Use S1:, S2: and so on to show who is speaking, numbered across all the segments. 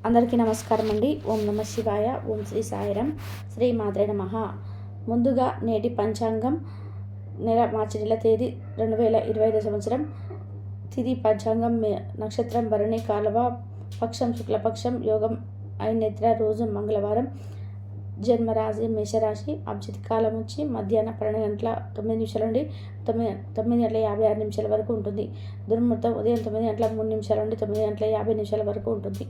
S1: అందరికీ నమస్కారం అండి. ఓం నమ శివాయ. ఓం శ్రీ సాయిరామ్. శ్రీ మాత్రే నమః. ముందుగా నేటి పంచాంగం మార్చి నెల తేదీ 2025 సంవత్సరం. తిథి పంచాంగం నక్షత్రం భరణి, కాలవ, పక్షం శుక్లపక్షం, యోగం ఐనేత్ర, రోజు మంగళవారం, జన్మరాశి మేషరాశి, అభిజిత్ కాలం వచ్చి మధ్యాహ్నం 12:09 నుండి 9:56 వరకు ఉంటుంది. దుర్ముహూర్తం ఉదయం 9:03 నుండి 9:50 వరకు ఉంటుంది.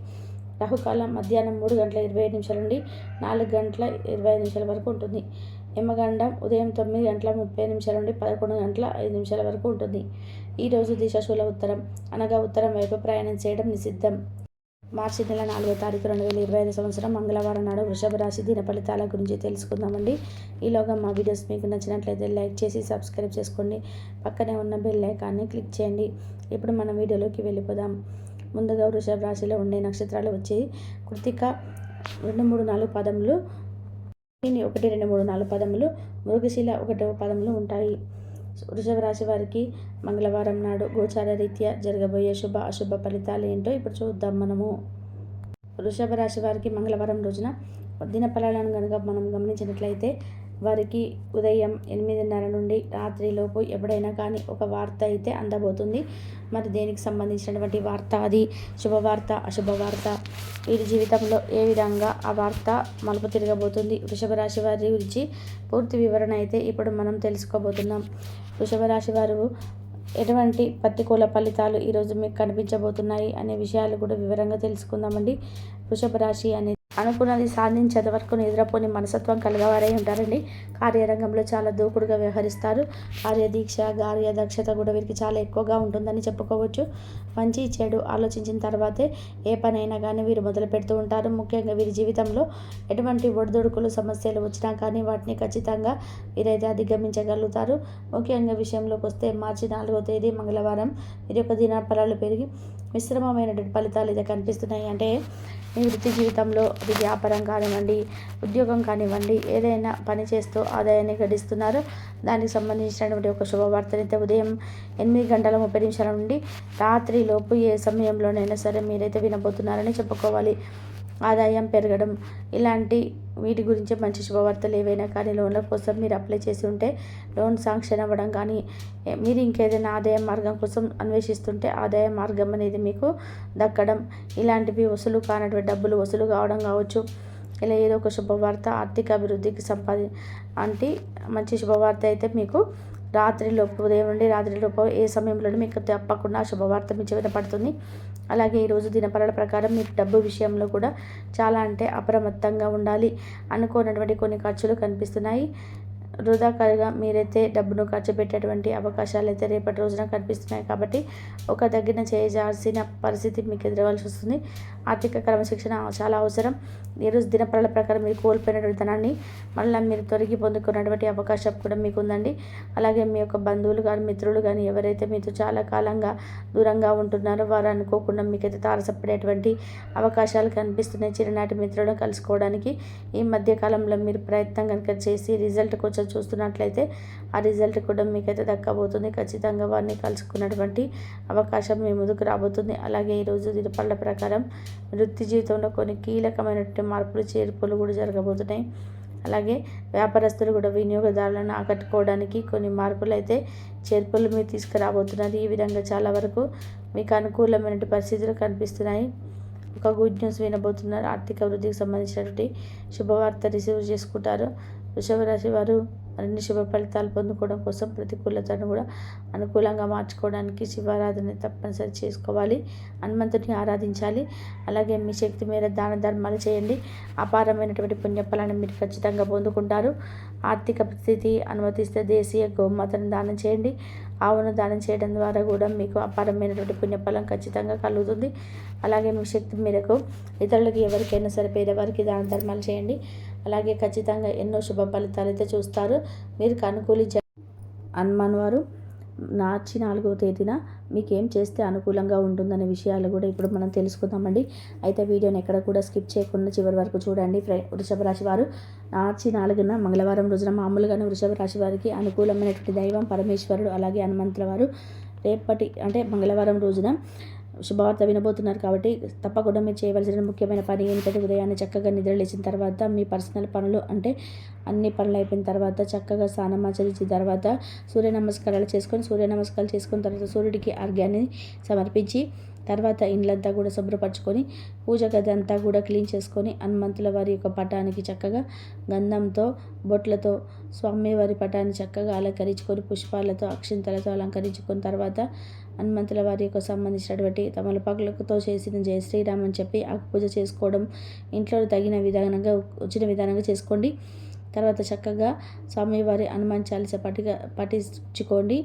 S1: రాహుకాలం మధ్యాహ్నం 3:27 నుండి 4:25 వరకు ఉంటుంది. యమగండం ఉదయం 9:30 నుండి 11:05 వరకు ఉంటుంది. ఈరోజు దిశాశూల ఉత్తరం అనగా ఉత్తరం వైపు ప్రయాణం చేయడం నిషిద్ధం. మార్చి నెల 4వ తారీఖు 2025 సంవత్సరం మంగళవారం నాడు వృషభ రాశి దిన ఫలితాల గురించి తెలుసుకుందామండి. ఈలోగా మా వీడియోస్ మీకు నచ్చినట్లయితే లైక్ చేసి సబ్స్క్రైబ్ చేసుకోండి. పక్కనే ఉన్న బెల్ ఐకాన్ని క్లిక్ చేయండి. ఇప్పుడు మన వీడియోలోకి వెళ్ళిపోదాం. ముందుగా వృషభ రాశిలో ఉండే నక్షత్రాలు వచ్చి కృతిక 2, 3, 4 పదములు, 1, 2, 3, 4 పదములు, మృగశిల 1వ పదములు ఉంటాయి. వృషభ రాశి వారికి మంగళవారం నాడు గోచార రీత్యా జరగబోయే శుభ అశుభ ఫలితాలు ఏంటో ఇప్పుడు చూద్దాం. మనము వృషభ రాశి వారికి మంగళవారం రోజున దిన ఫలాలను కనుక మనం గమనించినట్లయితే వారికి ఉదయం 8:30 నుండి రాత్రిలోపు ఎప్పుడైనా కానీ ఒక వార్త అయితే అందబోతుంది. మరి దేనికి సంబంధించినటువంటి వార్త, అది శుభవార్త అశుభవార్త, వీరి జీవితంలో ఏ విధంగా ఆ వార్త మలుపు తిరగబోతుంది, వృషభ రాశి వారి గురించి పూర్తి వివరణ అయితే ఇప్పుడు మనం తెలుసుకోబోతున్నాం. వృషభ రాశి వారు ఎటువంటి ప్రతికూల ఫలితాలు ఈరోజు మీకు కనిపించబోతున్నాయి అనే విషయాలు కూడా వివరంగా తెలుసుకుందామండి. వృషభ రాశి అనేది అనుకున్నది సాధించేంత వరకు నిద్రపోని మనస్తత్వం కలగవారై ఉంటారండి. కార్యరంగంలో చాలా దూకుడుగా వ్యవహరిస్తారు. కార్యదీక్ష, కార్యదక్షత కూడా వీరికి చాలా ఎక్కువగా ఉంటుందని చెప్పుకోవచ్చు. మంచి చెడు ఆలోచించిన తర్వాతే ఏ పనైనా కానీ వీరు మొదలు పెడుతూ ఉంటారు. ముఖ్యంగా వీరి జీవితంలో ఎటువంటి ఒడిదుడుకులు సమస్యలు వచ్చినా కానీ వాటిని ఖచ్చితంగా వీరైతే అధిగమించగలుగుతారు. ముఖ్యంగా విషయంలోకి వస్తే మార్చి 4వ తేదీ మంగళవారం వీరి యొక్క దిన ఫలాలు పెరిగి మిశ్రమమైనటువంటి ఫలితాలు అయితే కనిపిస్తున్నాయి. అంటే మీ వృత్తి జీవితంలో అది వ్యాపారం కానివ్వండి, ఉద్యోగం కానివ్వండి, ఏదైనా పని చేస్తూ ఆదాయాన్ని గడిస్తున్నారు. దానికి సంబంధించినటువంటి ఒక శుభవార్తనైతే ఉదయం 8:30 నుండి రాత్రి లోపు ఏ సమయంలోనైనా సరే మీరైతే వినబోతున్నారని చెప్పుకోవాలి. ఆదాయం పెరగడం, ఇలాంటి వీటి గురించి మంచి శుభవార్తలు ఏవైనా కానీ లోన్ల కోసం మీరు అప్లై చేసి ఉంటే లోన్ శాంక్షన్ అవ్వడం కానీ, మీరు ఇంకేదైనా ఆదాయ మార్గం కోసం అన్వేషిస్తుంటే ఆదాయ మార్గం అనేది మీకు దక్కడం, ఇలాంటివి వసూలు కానటువంటి డబ్బులు వసూలు కావడం కావచ్చు. ఇలా ఏదో ఒక శుభవార్త ఆర్థిక అభివృద్ధికి అంటే మంచి శుభవార్త అయితే మీకు రాత్రిలోపు, ఉదయం నుండి రాత్రిలోపు ఏ సమయంలోనూ మీకు తప్పకుండా శుభవార్త మీ చెవిన పడుతుంది. అలాగే ఈరోజు దినఫలాల ప్రకారం మీకు డబ్బు విషయంలో కూడా చాలా అప్రమత్తంగా ఉండాలి. అనుకోనటువంటి కొన్ని ఖర్చులు కనిపిస్తున్నాయి. వృధాగా మీరైతే డబ్బును ఖర్చు పెట్టేటువంటి అవకాశాలు అయితే రేపటి రోజున కనిపిస్తున్నాయి. కాబట్టి ఒక తగిన చేయాల్సిన పరిస్థితి మీకు ఎదురవలసి వస్తుంది. ఆర్థిక క్రమశిక్షణ చాలా అవసరం. ఈరోజు దినఫలాల ప్రకారం మీరు కోల్పోయినటువంటి ధనాన్ని మళ్ళీ మీరు తిరిగి పొందుకున్నటువంటి అవకాశం కూడా మీకు ఉందండి. అలాగే మీ యొక్క బంధువులు కానీ, మిత్రులు కానీ ఎవరైతే మీతో చాలా కాలంగా దూరంగా ఉంటున్నారో వారు అనుకోకుండా మీకైతే తారసపడేటువంటి అవకాశాలు కనిపిస్తున్నాయి. చిన్ననాటి మిత్రులను కలుసుకోవడానికి ఈ మధ్య కాలంలో మీరు ప్రయత్నం కనుక చేసి రిజల్ట్ కొంచెం చూస్తున్నట్లయితే ఆ రిజల్ట్ కూడా మీకైతే దక్కబోతుంది. ఖచ్చితంగా వారిని కలుసుకున్నటువంటి అవకాశం మీ ముందుకు రాబోతుంది. అలాగే ఈరోజు దినఫలాల ప్రకారం వృత్తి జీవితంలో కొన్ని కీలకమైనటువంటి మార్పులు చేర్పులు కూడా జరగబోతున్నాయి. అలాగే వ్యాపారస్తులు కూడా వినియోగదారులను ఆకట్టుకోవడానికి కొన్ని మార్పులు అయితే చేర్పులు మీరు తీసుకురాబోతున్నారు. ఈ విధంగా చాలా వరకు మీకు అనుకూలమైన పరిస్థితులు కనిపిస్తున్నాయి. ఒక గుడ్ న్యూస్ వినబోతున్నారు. ఆర్థిక వృద్ధికి సంబంధించినటువంటి శుభవార్త రిసీవ్ చేసుకుంటారు. వృషభ రాశి వారు మరిన్ని శుభ ఫలితాలు పొందుకోవడం కోసం ప్రతికూలతను కూడా అనుకూలంగా మార్చుకోవడానికి శివారాధన తప్పనిసరి చేసుకోవాలి. హనుమంతుడిని ఆరాధించాలి. అలాగే మీ శక్తి మేర దాన ధర్మాలు చేయండి. అపారమైనటువంటి పుణ్యఫలాన్ని మీరు ఖచ్చితంగా పొందుకుంటారు. ఆర్థిక స్థితి అనుమతిస్తే దేశీయ గోమాతను దానం చేయండి. ఆవును దానం చేయడం ద్వారా కూడా మీకు అపారమైనటువంటి పుణ్యఫలం ఖచ్చితంగా కలుగుతుంది. అలాగే మీ శక్తి మేరకు ఇతరులకు ఎవరికైనా సరే పేదవారికి దాన ధర్మాలు చేయండి. అలాగే ఖచ్చితంగా ఎన్నో శుభ ఫలితాలు అయితే చూస్తారు. మీరు హనుమాన్ వారు మార్చి 4వ తేదీన మీకేం చేస్తే అనుకూలంగా ఉంటుందనే విషయాలు కూడా ఇప్పుడు మనం తెలుసుకుందామండి. అయితే వీడియోని ఎక్కడ కూడా స్కిప్ చేయకుండా చివరి వరకు చూడండి. వృషభ రాశి వారు మార్చి 4న మంగళవారం రోజున మామూలుగానే వృషభ రాశి వారికి అనుకూలమైనటువంటి దైవం పరమేశ్వరుడు, అలాగే హనుమంతుల వారు రేపటి అంటే మంగళవారం రోజున శుభవార్త వినబోతున్నారు కాబట్టి తప్పకుండా మీరు చేయవలసిన ముఖ్యమైన పని ఏంటంటే ఉదయాన్నే చక్కగా నిద్ర లేచిన తర్వాత మీ పర్సనల్ పనులు అంటే అన్ని పనులు అయిపోయిన తర్వాత చక్కగా స్నానం ఆచరించిన తర్వాత సూర్య నమస్కారాలు చేసుకున్న తర్వాత సూర్యుడికి అర్ఘ్యాన్ని సమర్పించి తర్వాత ఇండ్లంతా కూడా శుభ్రపరచుకొని పూజ గది అంతా కూడా క్లీన్ చేసుకొని హనుమంతుల వారి యొక్క పటానికి చక్కగా గంధంతో బొట్లతో స్వామివారి పటాన్ని చక్కగా అలంకరించుకొని పుష్పాలతో అక్షింతలతో అలంకరించుకున్న తర్వాత హనుమంతుల వారి యొక్క సంబంధించినటువంటి తమలపాకులతో చేసిన జయ శ్రీరామ్ అని చెప్పి ఆ పూజ చేసుకోవడం ఇంట్లో వచ్చిన విధానంగా చేసుకోండి. తర్వాత చక్కగా స్వామివారి హనుమాన్ చాలీస పఠించుకోండి.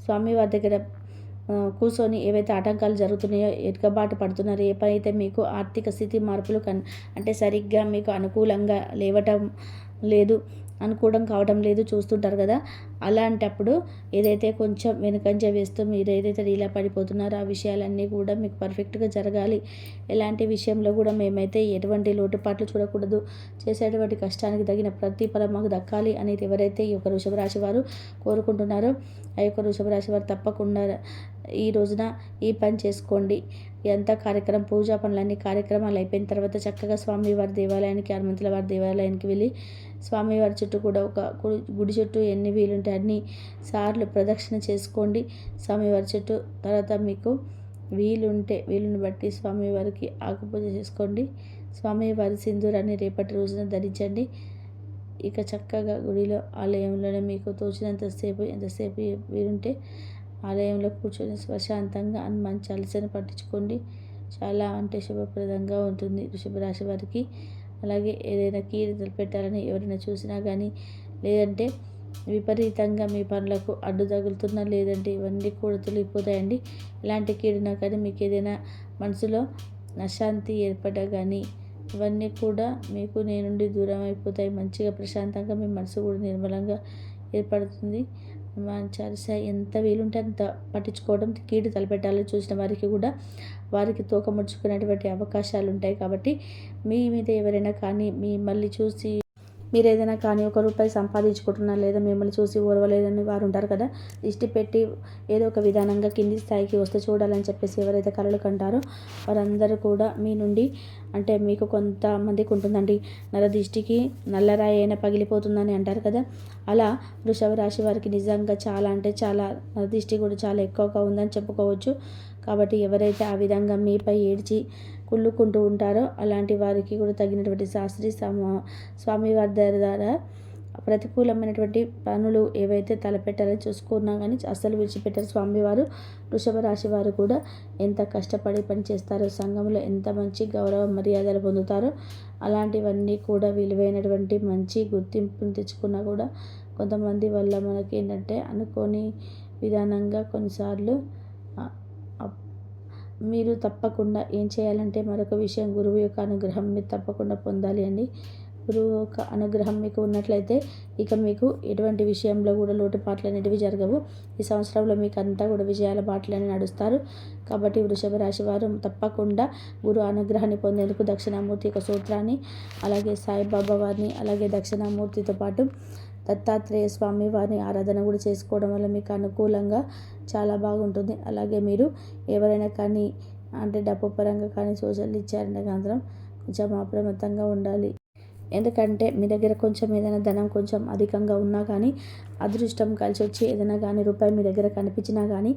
S1: స్వామివారి దగ్గర కూర్చొని ఏవైతే ఆటంకాలు జరుగుతున్నాయో ఎడకబాటు పడుతున్నారో ఏ పని అయితే మీకు ఆర్థిక స్థితి మార్పులు అంటే సరిగ్గా మీకు అనుకూలంగా లేవటం లేదు అనుకోవడం కావడం లేదు చూస్తుంటారు కదా, అలాంటప్పుడు ఏదైతే కొంచెం వెనుకంజ వేస్తూ మీరు ఏదైతే డీలా పడిపోతున్నారో ఆ విషయాలన్నీ కూడా మీకు పర్ఫెక్ట్గా జరగాలి. ఎలాంటి విషయంలో కూడా మేమైతే ఎటువంటి లోటుపాట్లు చూడకూడదు, చేసేటువంటి కష్టానికి తగిన ప్రతిఫలం మాకు దక్కాలి అనేది ఎవరైతే ఈ యొక్క వృషభ రాశి వారు కోరుకుంటున్నారో ఆ యొక్క వృషభ రాశి వారు తప్పకుండా ఈ రోజున ఈ పని చేసుకోండి. ఇదంతా కార్యక్రమం పూజా పనులన్నీ కార్యక్రమాలు అయిపోయిన తర్వాత చక్కగా స్వామివారి దేవాలయానికి హనుమంతుల వారి దేవాలయానికి వెళ్ళి స్వామివారి చుట్టూ కూడా ఒక గుడి చుట్టూ ఎన్ని వీలుంటే అన్ని సార్లు ప్రదక్షిణ చేసుకోండి స్వామివారి చుట్టూ. తర్వాత మీకు వీలుని బట్టి స్వామివారికి ఆకుపూజ చేసుకోండి. స్వామివారి సింధూరాన్ని రేపటి రోజున ధరించండి. ఇక చక్కగా గుడిలో ఆలయంలోనే మీకు తోచినంతసేపు ఎంతసేపు వీలుంటే ఆలయంలో కూర్చొని ప్రశాంతంగా హనుమాన్ చాలీసాను పట్టించుకోండి. చాలా అంటే శుభప్రదంగా ఉంటుంది వృషభ రాశి వారికి. అలాగే ఏదైనా కీడు పెట్టాలని ఎవరైనా చూసినా కానీ లేదంటే విపరీతంగా మీ పనులకు అడ్డు తగులుతున్నా లేదంటే ఇవన్నీ కూడా తొలగిపోతాయండి. ఇలాంటి కీడునా కానీ మీకు ఏదైనా మనసులో అశాంతి ఏర్పడ్డా కానీ ఇవన్నీ కూడా మీకు నీ నుండి దూరం అయిపోతాయి. మంచిగా ప్రశాంతంగా మీ మనసు కూడా నిర్మలంగా ఏర్పడుతుంది. హనుమాన్ చాలీస ఎంత వీలుంటే అంత పట్టించుకోవడం, కీడు తలపెట్టాలని చూసిన వారికి కూడా వారికి తోక ముడుచుకునేటువంటి అవకాశాలు ఉంటాయి. కాబట్టి మీ మీద ఎవరైనా కానీ మిమ్మల్ని చూసి మీరు ఏదైనా కానీ ₹1 సంపాదించుకుంటున్నారు లేదా మిమ్మల్ని చూసి ఓర్వలేదని వారు ఉంటారు కదా, దిష్టి పెట్టి ఏదో ఒక విధానంగా కింది స్థాయికి వస్తే చూడాలని చెప్పేసి ఎవరైతే కలలు కంటారో వారందరూ కూడా మీ నుండి అంటే మీకు కొంతమందికి ఉంటుందండి నరదిష్టికి నల్లరాయి అయినా పగిలిపోతుందని అంటారు కదా, అలా వృషభ రాశి వారికి నిజంగా చాలా అంటే చాలా నరదిష్టి కూడా చాలా ఎక్కువగా ఉందని చెప్పుకోవచ్చు. కాబట్టి ఎవరైతే ఆ విధంగా మీపై ఏడ్చి కుళ్ళుకుంటూ ఉంటారో అలాంటి వారికి కూడా తగినటువంటి శాస్త్రీ స్వామివారి ద్వారా ప్రతికూలమైనటువంటి పనులు ఏవైతే తలపెట్టాలని చూసుకున్నా కానీ అస్సలు విడిచిపెట్టారు స్వామివారు. వృషభ రాశి వారు కూడా ఎంత కష్టపడి పని చేస్తారో, సంఘంలో ఎంత మంచి గౌరవ మర్యాదలు పొందుతారో అలాంటివన్నీ కూడా విలువైనటువంటి మంచి గుర్తింపును తెచ్చుకున్నా కూడా కొంతమంది వల్ల మనకి ఏంటంటే అనుకోని విధానంగా కొన్నిసార్లు మీరు తప్పకుండా ఏం చేయాలంటే మరొక విషయం గురువు యొక్క అనుగ్రహం మీరు తప్పకుండా పొందాలి అండి. గురువు యొక్క అనుగ్రహం మీకు ఉన్నట్లయితే ఇక మీకు ఎటువంటి విషయంలో కూడా లోటుపాట్లు అనేటివి జరగవు. ఈ సంవత్సరంలో మీకు అంతా కూడా విజయాల బాటలని నడుస్తారు. కాబట్టి వృషభ రాశి వారు తప్పకుండా గురు అనుగ్రహాన్ని పొందేందుకు దక్షిణామూర్తి యొక్క సూత్రాన్ని అలాగే సాయిబాబా వారిని అలాగే దక్షిణామూర్తితో పాటు దత్తాత్రేయ స్వామి వారిని ఆరాధన కూడా చేసుకోవడం వల్ల మీకు అనుకూలంగా చాలా బాగుంటుంది. అలాగే మీరు ఎవరైనా కానీ అంటే డబ్బు పరంగా కానీ సూచనలు ఇచ్చారంటే మాత్రం కొంచెం అప్రమత్తంగా ఉండాలి. ఎందుకంటే మీ దగ్గర కొంచెం ఏదైనా ధనం కొంచెం అధికంగా ఉన్నా కానీ అదృష్టం కలిసి వచ్చి ఏదైనా కానీ రూపాయి మీ దగ్గర కనిపించినా కానీ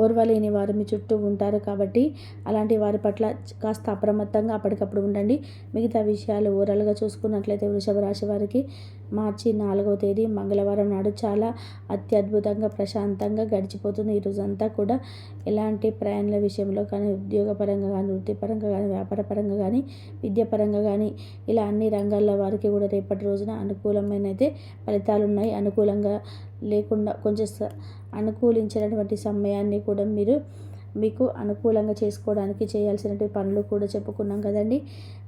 S1: ఓర్వలేని వారు మీ చుట్టూ ఉంటారు. కాబట్టి అలాంటి వారి పట్ల కాస్త అప్రమత్తంగా అప్పటికప్పుడు ఉండండి. మిగతా విషయాలు ఓవరాల్గా చూసుకున్నట్లయితే వృషభ రాశి వారికి మార్చి 4వ తేదీ మంగళవారం నాడు చాలా అత్యద్భుతంగా ప్రశాంతంగా గడిచిపోతుంది. ఈ రోజంతా కూడా ఎలాంటి ప్రయాణాల విషయంలో కానీ ఉద్యోగపరంగా కానీ వృత్తిపరంగా కానీ వ్యాపారపరంగా కానీ విద్యాపరంగా కానీ ఇలా అన్ని రంగాల్లో వారికి కూడా రేపటి రోజున అనుకూలమైన అయితే ఫలితాలు ఉన్నాయి. అనుకూలంగా లేకుండా కొంచెం అనుకూలించినటువంటి సమయాన్ని కూడా మీకు అనుకూలంగా చేసుకోవడానికి చేయాల్సినటువంటి పనులు కూడా చెప్పుకున్నాం కదండి.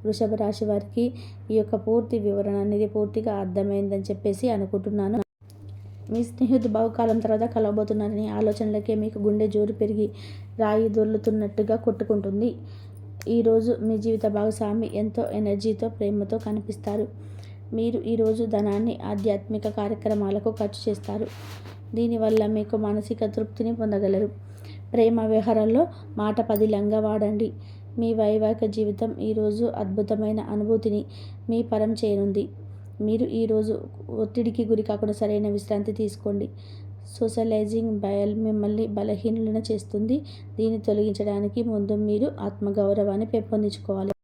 S1: వృషభ రాశి వారికి ఈ యొక్క పూర్తి వివరణ అనేది పూర్తిగా అర్థమైందని చెప్పేసి అనుకుంటున్నాను. మీ స్నేహితుడు బహుకాలం తర్వాత కలవబోతున్నారని ఆలోచనలకే మీకు గుండె జోరు పెరిగి రాయి దొర్లుతున్నట్టుగా కొట్టుకుంటుంది. ఈరోజు మీ జీవిత భాగస్వామి ఎంతో ఎనర్జీతో ప్రేమతో కనిపిస్తారు. మీరు ఈరోజు ధనాన్ని ఆధ్యాత్మిక కార్యక్రమాలకు ఖర్చు చేస్తారు. దీనివల్ల మీకు మానసిక తృప్తిని పొందగలరు. ప్రేమ వ్యవహారాల్లో మాట పదిలంగా వాడండి. మీ వైవాహిక జీవితం ఈరోజు అద్భుతమైన అనుభూతిని మీ పరం చేయనుంది. మీరు ఈరోజు ఒత్తిడికి గురి కాకుండా సరైన విశ్రాంతి తీసుకోండి. సోషలైజింగ్ మిమ్మల్ని బలహీనులను చేస్తుంది. దీన్ని తొలగించడానికి ముందు మీరు ఆత్మగౌరవాన్ని పెంపొందించుకోవాలి.